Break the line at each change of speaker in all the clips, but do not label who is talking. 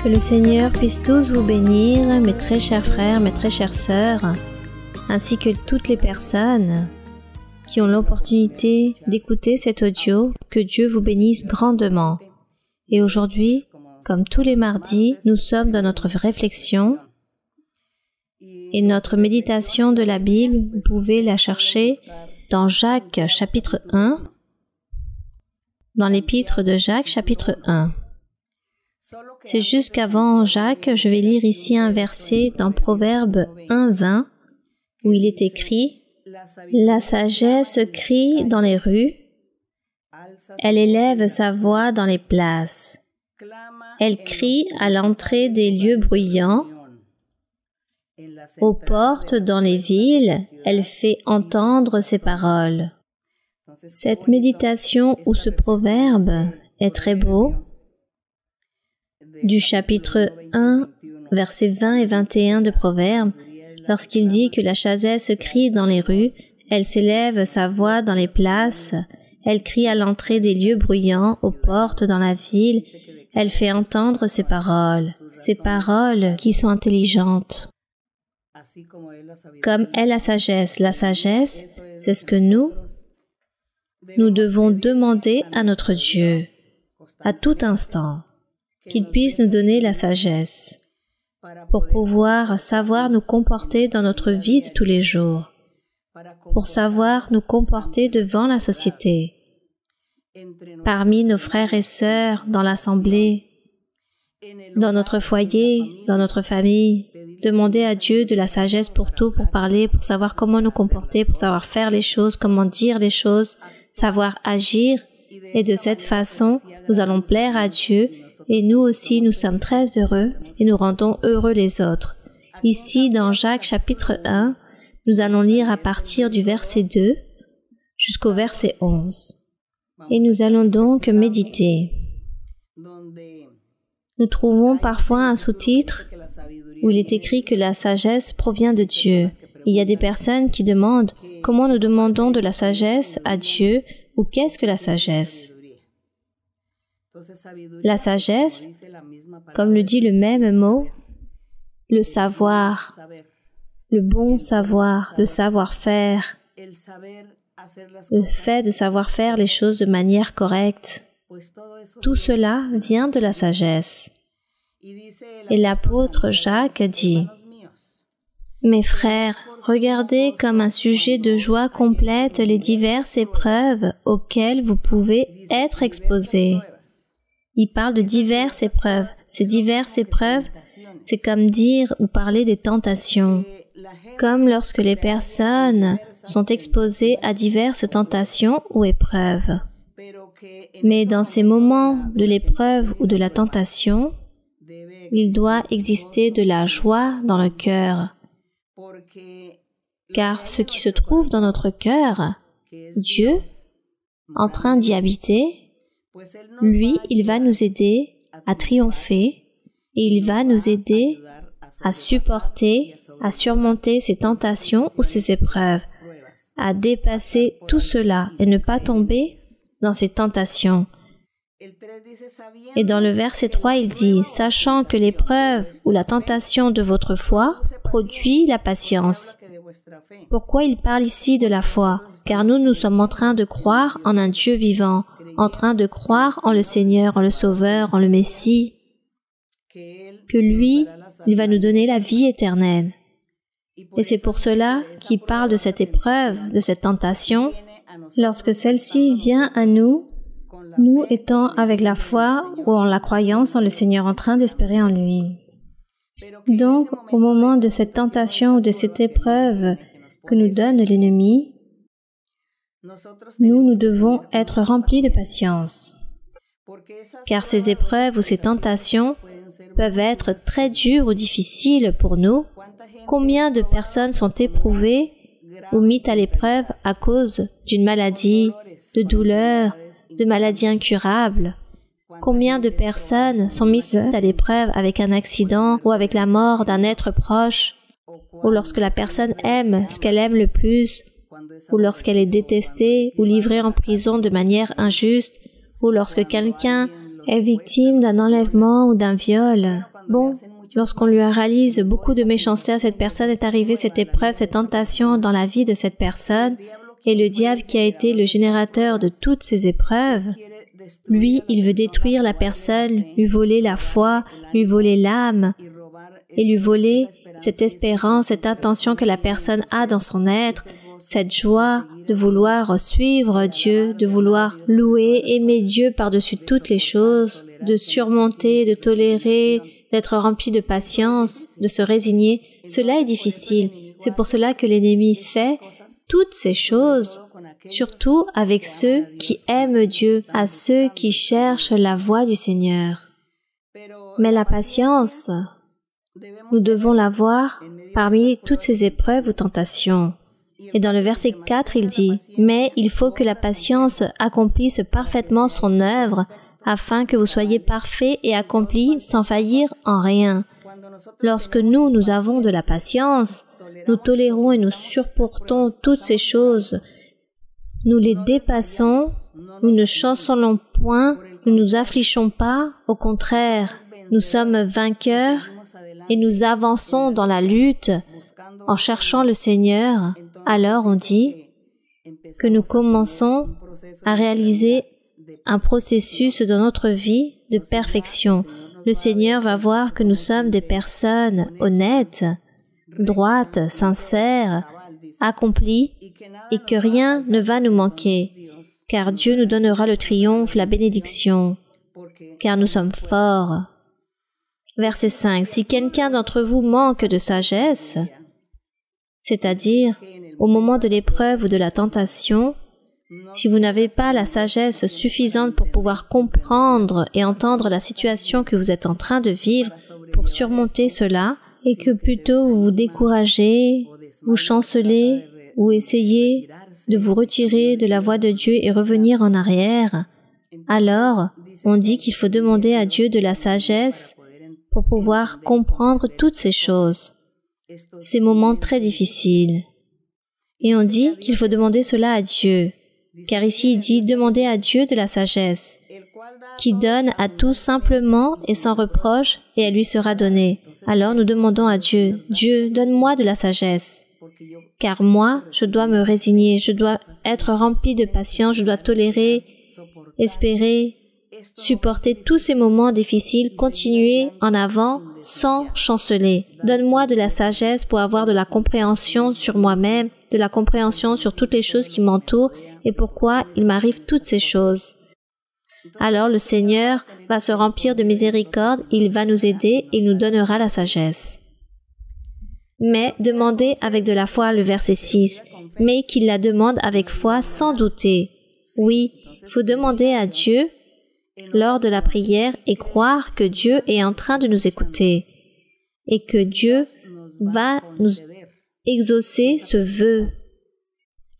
Que le Seigneur puisse tous vous bénir, mes très chers frères, mes très chères sœurs, ainsi que toutes les personnes qui ont l'opportunité d'écouter cet audio. Que Dieu vous bénisse grandement. Et aujourd'hui, comme tous les mardis, nous sommes dans notre réflexion et notre méditation de la Bible. Vous pouvez la chercher dans Jacques chapitre 1, dans l'épître de Jacques chapitre 1. C'est juste qu'avant Jacques, je vais lire ici un verset dans Proverbe 1:20 où il est écrit « La sagesse crie dans les rues, elle élève sa voix dans les places, elle crie à l'entrée des lieux bruyants, aux portes dans les villes, elle fait entendre ses paroles. » Cette méditation ou ce proverbe est très beau. Du chapitre 1, versets 20 et 21 de Proverbes, lorsqu'il dit que la sagesse crie dans les rues, elle s'élève sa voix dans les places, elle crie à l'entrée des lieux bruyants, aux portes dans la ville, elle fait entendre ses paroles qui sont intelligentes. Comme est la sagesse, c'est ce que nous devons demander à notre Dieu, à tout instant. Qu'il puisse nous donner la sagesse pour pouvoir savoir nous comporter dans notre vie de tous les jours, pour savoir nous comporter devant la société, parmi nos frères et sœurs, dans l'assemblée, dans notre foyer, dans notre famille. Demander à Dieu de la sagesse pour tout, pour parler, pour savoir comment nous comporter, pour savoir faire les choses, comment dire les choses, savoir agir. Et de cette façon, nous allons plaire à Dieu. Et nous aussi, nous sommes très heureux et nous rendons heureux les autres. Ici, dans Jacques chapitre 1, nous allons lire à partir du verset 2 jusqu'au verset 11. Et nous allons donc méditer. Nous trouvons parfois un sous-titre où il est écrit que la sagesse provient de Dieu. Il y a des personnes qui demandent comment nous demandons de la sagesse à Dieu ou qu'est-ce que la sagesse? La sagesse, comme le dit le même mot, le savoir, le bon savoir, le savoir-faire, le fait de savoir faire les choses de manière correcte, tout cela vient de la sagesse. Et l'apôtre Jacques dit « Mes frères, regardez comme un sujet de joie complète les diverses épreuves auxquelles vous pouvez être exposés. » Il parle de diverses épreuves. Ces diverses épreuves, c'est comme dire ou parler des tentations. Comme lorsque les personnes sont exposées à diverses tentations ou épreuves. Mais dans ces moments de l'épreuve ou de la tentation, il doit exister de la joie dans le cœur. Car ce qui se trouve dans notre cœur, Dieu, en train d'y habiter, lui, il va nous aider à triompher et il va nous aider à supporter, à surmonter ces tentations ou ces épreuves, à dépasser tout cela et ne pas tomber dans ces tentations. Et dans le verset 3, il dit « Sachant que l'épreuve ou la tentation de votre foi produit la patience. » Pourquoi il parle ici de la foi? Car nous sommes en train de croire en un Dieu vivant, en train de croire en le Seigneur, en le Sauveur, en le Messie, que lui, il va nous donner la vie éternelle. Et c'est pour cela qu'il parle de cette épreuve, de cette tentation, lorsque celle-ci vient à nous, nous étant avec la foi ou en la croyance en le Seigneur, en train d'espérer en lui. Donc, au moment de cette tentation ou de cette épreuve que nous donne l'ennemi, nous devons être remplis de patience. Car ces épreuves ou ces tentations peuvent être très dures ou difficiles pour nous. Combien de personnes sont éprouvées ou mises à l'épreuve à cause d'une maladie, de douleurs, de maladies incurables? Combien de personnes sont mises à l'épreuve avec un accident ou avec la mort d'un être proche, ou lorsque la personne aime ce qu'elle aime le plus, ou lorsqu'elle est détestée ou livrée en prison de manière injuste, ou lorsque quelqu'un est victime d'un enlèvement ou d'un viol, Bon, lorsqu'on lui réalise beaucoup de méchanceté à cette personne, est arrivée cette épreuve, cette tentation dans la vie de cette personne, et le diable qui a été le générateur de toutes ces épreuves, lui, il veut détruire la personne, lui voler la foi, lui voler l'âme, et lui voler cette espérance, cette intention que la personne a dans son être, cette joie de vouloir suivre Dieu, de vouloir louer, aimer Dieu par-dessus toutes les choses, de surmonter, de tolérer, d'être rempli de patience, de se résigner. Cela est difficile. C'est pour cela que l'ennemi fait toutes ces choses, surtout avec ceux qui aiment Dieu, à ceux qui cherchent la voie du Seigneur. Mais la patience, nous devons l'avoir parmi toutes ces épreuves ou tentations. Et dans le verset 4, il dit, « Mais il faut que la patience accomplisse parfaitement son œuvre, afin que vous soyez parfaits et accomplis sans faillir en rien. » Lorsque nous avons de la patience, nous tolérons et nous supportons toutes ces choses. Nous les dépassons, nous ne chancelons point, nous ne nous affligeons pas, au contraire, nous sommes vainqueurs et nous avançons dans la lutte en cherchant le Seigneur. Alors on dit que nous commençons à réaliser un processus dans notre vie de perfection. Le Seigneur va voir que nous sommes des personnes honnêtes, droites, sincères, accomplies, et que rien ne va nous manquer, car Dieu nous donnera le triomphe, la bénédiction, car nous sommes forts. Verset 5. Si quelqu'un d'entre vous manque de sagesse, c'est-à-dire au moment de l'épreuve ou de la tentation, si vous n'avez pas la sagesse suffisante pour pouvoir comprendre et entendre la situation que vous êtes en train de vivre pour surmonter cela, et que plutôt vous vous découragez, vous chancelez ou essayez de vous retirer de la voie de Dieu et revenir en arrière, alors on dit qu'il faut demander à Dieu de la sagesse pour pouvoir comprendre toutes ces choses, ces moments très difficiles. Et on dit qu'il faut demander cela à Dieu, car ici il dit « Demandez à Dieu de la sagesse, qui donne à tous simplement et sans reproche, et elle lui sera donnée. » Alors nous demandons à Dieu « Dieu, donne-moi de la sagesse, car moi, je dois me résigner, je dois être rempli de patience, je dois tolérer, espérer, supporter tous ces moments difficiles, continuer en avant sans chanceler. Donne-moi de la sagesse pour avoir de la compréhension sur moi-même, de la compréhension sur toutes les choses qui m'entourent et pourquoi il m'arrive toutes ces choses. » Alors le Seigneur va se remplir de miséricorde, il va nous aider et il nous donnera la sagesse. Mais demandez avec de la foi, le verset 6, mais qu'il la demande avec foi sans douter. Oui, il faut demander à Dieu lors de la prière et croire que Dieu est en train de nous écouter et que Dieu va nous exaucer ce vœu,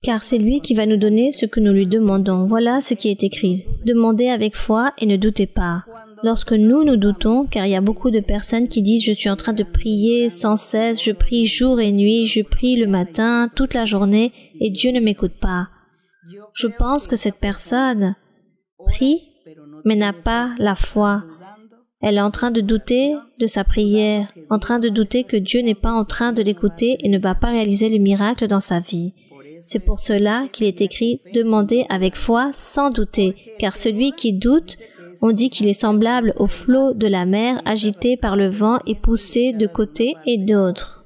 car c'est lui qui va nous donner ce que nous lui demandons. Voilà ce qui est écrit. Demandez avec foi et ne doutez pas. Lorsque nous doutons, car il y a beaucoup de personnes qui disent « Je suis en train de prier sans cesse, je prie jour et nuit, je prie le matin, toute la journée, et Dieu ne m'écoute pas. » Je pense que cette personne prie, mais n'a pas la foi. Elle est en train de douter de sa prière, en train de douter que Dieu n'est pas en train de l'écouter et ne va pas réaliser le miracle dans sa vie. C'est pour cela qu'il est écrit « Demandez avec foi sans douter », car celui qui doute, on dit qu'il est semblable au flot de la mer agité par le vent et poussé de côté et d'autre.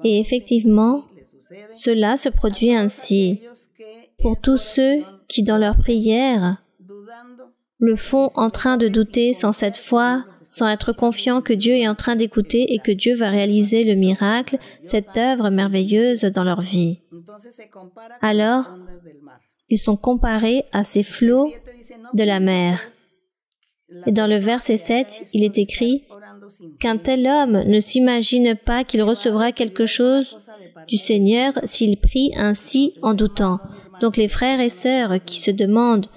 Et effectivement, cela se produit ainsi. Pour tous ceux qui, dans leur prière, le font en train de douter sans cette foi, sans être confiants que Dieu est en train d'écouter et que Dieu va réaliser le miracle, cette œuvre merveilleuse dans leur vie. Alors, ils sont comparés à ces flots de la mer. Et dans le verset 7, il est écrit qu'un tel homme ne s'imagine pas qu'il recevra quelque chose du Seigneur s'il prie ainsi en doutant. Donc les frères et sœurs qui se demandent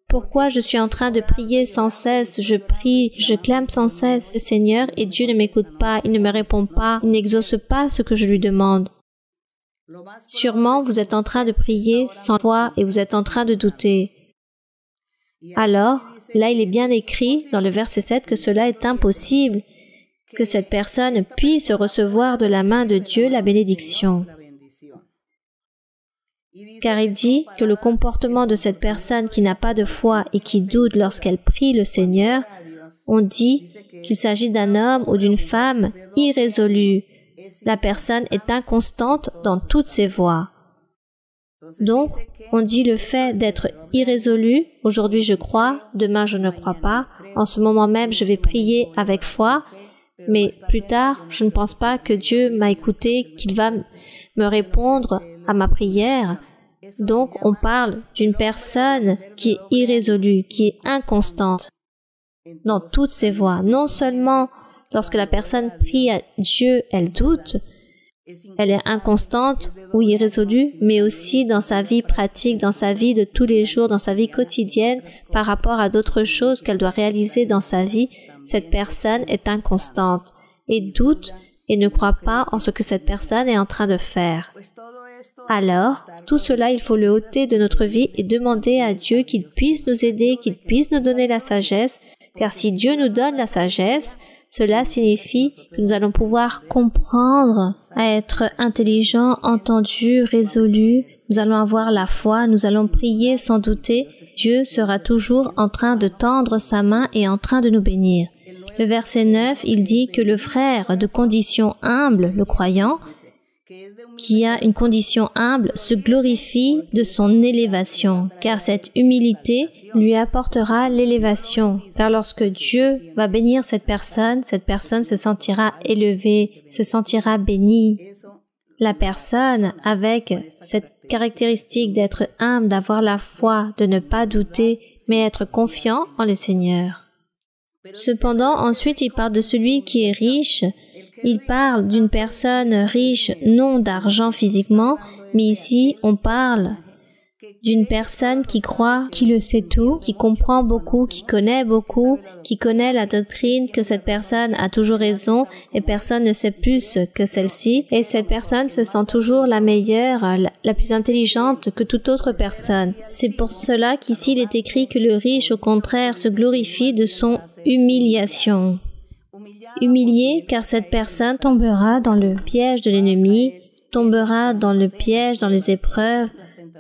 pourquoi je suis en train de prier sans cesse, je prie, je clame sans cesse le Seigneur et Dieu ne m'écoute pas, il ne me répond pas, il n'exauce pas ce que je lui demande. Sûrement vous êtes en train de prier sans foi et vous êtes en train de douter. Alors, là il est bien écrit dans le verset 7 que cela est impossible, que cette personne puisse recevoir de la main de Dieu la bénédiction. Car il dit que le comportement de cette personne qui n'a pas de foi et qui doute lorsqu'elle prie le Seigneur, on dit qu'il s'agit d'un homme ou d'une femme irrésolue. La personne est inconstante dans toutes ses voies. Donc, on dit le fait d'être irrésolu, aujourd'hui je crois, demain je ne crois pas, en ce moment même je vais prier avec foi, mais plus tard je ne pense pas que Dieu m'a écouté, qu'il va me répondre à ma prière. Donc, on parle d'une personne qui est irrésolue, qui est inconstante dans toutes ses voies. Non seulement lorsque la personne prie à Dieu, elle doute, elle est inconstante ou irrésolue, mais aussi dans sa vie pratique, dans sa vie de tous les jours, dans sa vie quotidienne, par rapport à d'autres choses qu'elle doit réaliser dans sa vie, cette personne est inconstante et doute et ne croit pas en ce que cette personne est en train de faire. Alors, tout cela, il faut le ôter de notre vie et demander à Dieu qu'il puisse nous aider, qu'il puisse nous donner la sagesse, car si Dieu nous donne la sagesse, cela signifie que nous allons pouvoir comprendre, être intelligents, entendus, résolus, nous allons avoir la foi, nous allons prier sans douter, Dieu sera toujours en train de tendre sa main et en train de nous bénir. Le verset 9, il dit que le frère de condition humble, le croyant, qui a une condition humble, se glorifie de son élévation, car cette humilité lui apportera l'élévation. Car lorsque Dieu va bénir cette personne se sentira élevée, se sentira bénie. La personne, avec cette caractéristique d'être humble, d'avoir la foi, de ne pas douter, mais être confiant en le Seigneur. Cependant, ensuite, il parle de celui qui est riche. Il parle d'une personne riche, non d'argent physiquement, mais ici, on parle d'une personne qui croit, qui le sait tout, qui comprend beaucoup, qui connaît la doctrine, que cette personne a toujours raison et personne ne sait plus que celle-ci. Et cette personne se sent toujours la meilleure, la plus intelligente que toute autre personne. C'est pour cela qu'ici, il est écrit que le riche, au contraire, se glorifie de son humiliation. Humilié, car cette personne tombera dans le piège de l'ennemi, tombera dans le piège, dans les épreuves,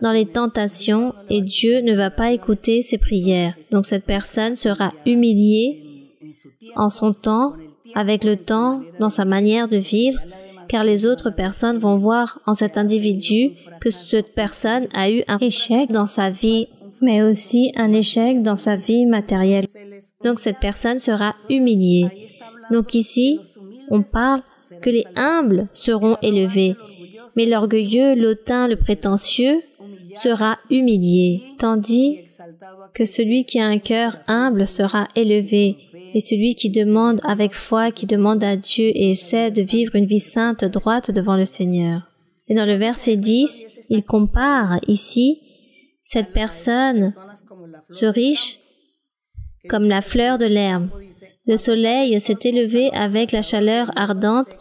dans les tentations, et Dieu ne va pas écouter ses prières. Donc cette personne sera humiliée en son temps, avec le temps, dans sa manière de vivre, car les autres personnes vont voir en cet individu que cette personne a eu un échec dans sa vie, mais aussi un échec dans sa vie matérielle. Donc cette personne sera humiliée. Donc ici, on parle que les humbles seront élevés, mais l'orgueilleux, l'hautain, le prétentieux sera humilié, tandis que celui qui a un cœur humble sera élevé, et celui qui demande avec foi, qui demande à Dieu et essaie de vivre une vie sainte, droite devant le Seigneur. Et dans le verset 10, il compare ici cette personne, ce riche, comme la fleur de l'herbe. Le soleil s'est élevé avec la chaleur ardente.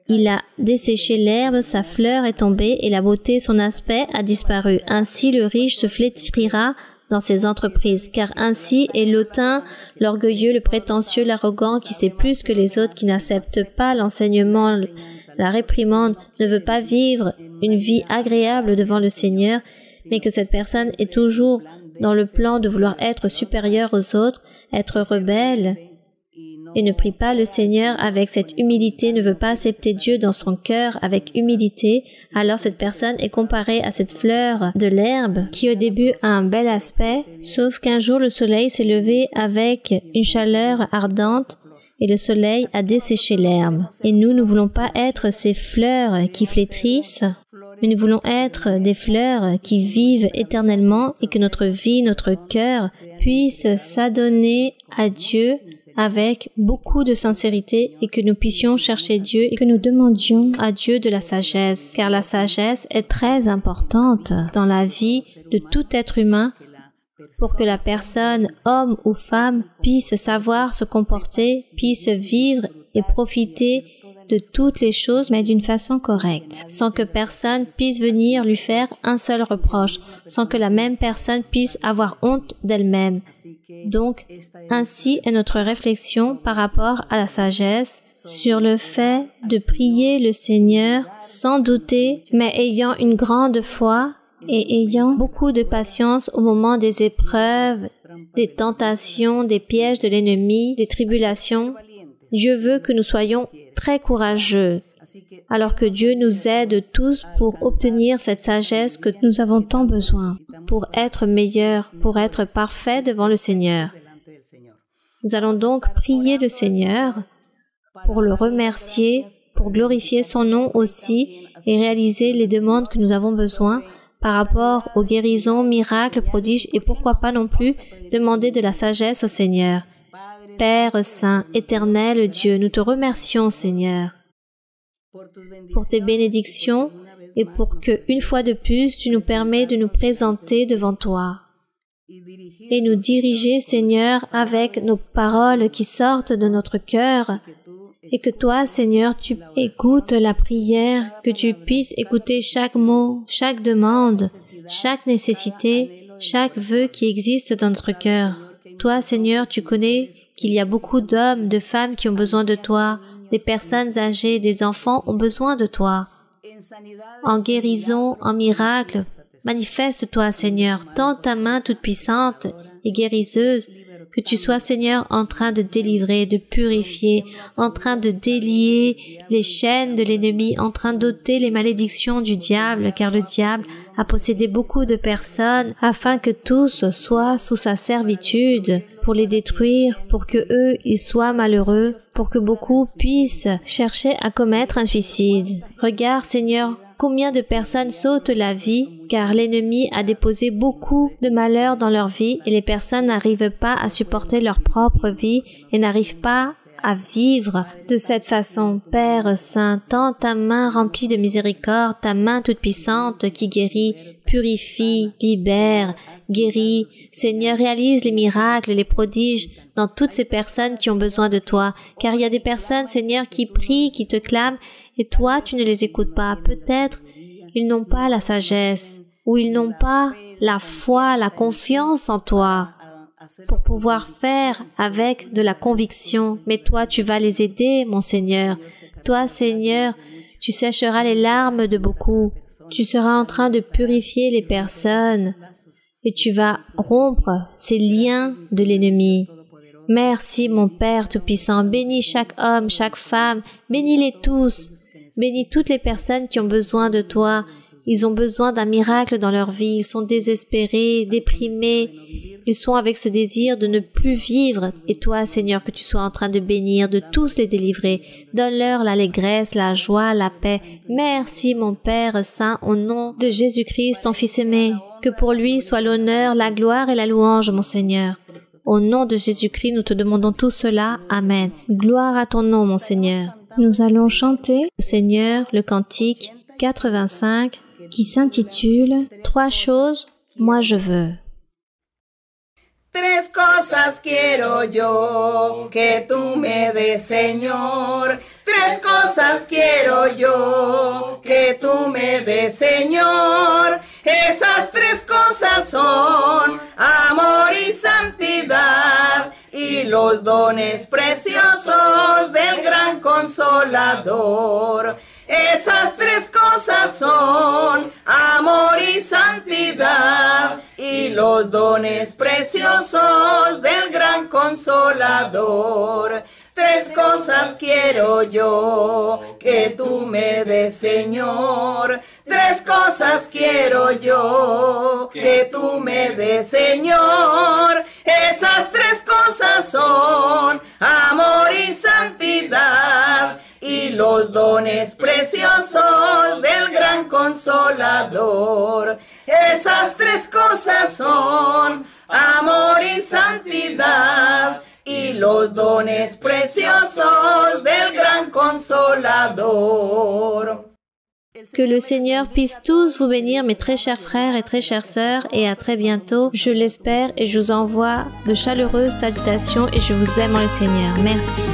Il a desséché l'herbe, sa fleur est tombée et la beauté, son aspect a disparu. Ainsi le riche se flétrira dans ses entreprises, car ainsi est l'hautain, l'orgueilleux, le prétentieux, l'arrogant, qui sait plus que les autres, qui n'accepte pas l'enseignement, la réprimande, ne veut pas vivre une vie agréable devant le Seigneur, mais que cette personne est toujours dans le plan de vouloir être supérieure aux autres, être rebelle, et ne prie pas le Seigneur avec cette humilité, ne veut pas accepter Dieu dans son cœur avec humilité, alors cette personne est comparée à cette fleur de l'herbe qui au début a un bel aspect, sauf qu'un jour le soleil s'est levé avec une chaleur ardente et le soleil a desséché l'herbe. Et nous ne voulons pas être ces fleurs qui flétrissent, mais nous voulons être des fleurs qui vivent éternellement et que notre vie, notre cœur puisse s'adonner à Dieu avec beaucoup de sincérité et que nous puissions chercher Dieu et que nous demandions à Dieu de la sagesse, car la sagesse est très importante dans la vie de tout être humain pour que la personne, homme ou femme, puisse savoir se comporter, puisse vivre et profiter de toutes les choses, mais d'une façon correcte, sans que personne puisse venir lui faire un seul reproche, sans que la même personne puisse avoir honte d'elle-même. Donc, ainsi est notre réflexion par rapport à la sagesse. sur le fait de prier le Seigneur sans douter, mais ayant une grande foi et ayant beaucoup de patience au moment des épreuves, des tentations, des pièges de l'ennemi, des tribulations. Dieu veut que nous soyons très courageux, alors que Dieu nous aide tous pour obtenir cette sagesse que nous avons tant besoin, pour être meilleurs, pour être parfaits devant le Seigneur. Nous allons donc prier le Seigneur pour le remercier, pour glorifier son nom aussi et réaliser les demandes que nous avons besoin par rapport aux guérisons, miracles, prodiges et pourquoi pas non plus demander de la sagesse au Seigneur. Père Saint, Éternel Dieu, nous te remercions, Seigneur, pour tes bénédictions et pour que, une fois de plus, tu nous permets de nous présenter devant toi et nous diriger, Seigneur, avec nos paroles qui sortent de notre cœur et que toi, Seigneur, tu écoutes la prière, que tu puisses écouter chaque mot, chaque demande, chaque nécessité, chaque vœu qui existe dans notre cœur. Toi, Seigneur, tu connais qu'il y a beaucoup d'hommes, de femmes qui ont besoin de toi, des personnes âgées, des enfants ont besoin de toi. En guérison, en miracle, manifeste-toi, Seigneur, tends ta main toute puissante et guérisseuse, que tu sois, Seigneur, en train de délivrer, de purifier, en train de délier les chaînes de l'ennemi, en train d'ôter les malédictions du diable, car le diable a possédé beaucoup de personnes afin que tous soient sous sa servitude, pour les détruire, pour que eux, ils soient malheureux, pour que beaucoup puissent chercher à commettre un suicide. Regarde, Seigneur, combien de personnes sautent la vie, car l'ennemi a déposé beaucoup de malheurs dans leur vie et les personnes n'arrivent pas à supporter leur propre vie et n'arrivent pas à vivre de cette façon. Père Saint, tends ta main remplie de miséricorde, ta main toute puissante qui guérit, purifie, libère, guérit. Seigneur, réalise les miracles, les prodiges dans toutes ces personnes qui ont besoin de toi, car il y a des personnes, Seigneur, qui prient, qui te clament, et toi, tu ne les écoutes pas. Peut-être ils n'ont pas la sagesse ou ils n'ont pas la foi, la confiance en toi pour pouvoir faire avec de la conviction. Mais toi, tu vas les aider, mon Seigneur. Toi, Seigneur, tu sécheras les larmes de beaucoup. Tu seras en train de purifier les personnes et tu vas rompre ces liens de l'ennemi. Merci, mon Père Tout-Puissant. Bénis chaque homme, chaque femme. Bénis-les tous. Bénis toutes les personnes qui ont besoin de toi. Ils ont besoin d'un miracle dans leur vie. Ils sont désespérés, déprimés. Ils sont avec ce désir de ne plus vivre. Et toi, Seigneur, que tu sois en train de bénir, de tous les délivrer. Donne-leur l'allégresse, la joie, la paix. Merci, mon Père Saint, au nom de Jésus-Christ, ton Fils aimé. Que pour lui soit l'honneur, la gloire et la louange, mon Seigneur. Au nom de Jésus-Christ, nous te demandons tout cela. Amen. Gloire à ton nom, mon Seigneur. Nous allons chanter au Seigneur le cantique 85 qui s'intitule « Trois choses, moi je veux ».
Tres cosas quiero yo que tú me des, Señor. Tres cosas quiero yo que tú me des, Señor. Esas tres cosas son amor y santidad y los dones preciosos del gran Consolador. Esas tres cosas son amor y santidad y los dones preciosos del gran Consolador. Tres cosas quiero yo que tú me des, Señor. Tres cosas quiero yo que tú me des, Señor. Esas tres cosas son amor y santidad y los dones preciosos del gran Consolador. Esas tres cosas son amor y santidad y los dones preciosos del gran Consolador.
Que le Seigneur puisse tous vous bénir, mes très chers frères et très chères sœurs, et à très bientôt, je l'espère, et je vous envoie de chaleureuses salutations et je vous aime en le Seigneur. Merci.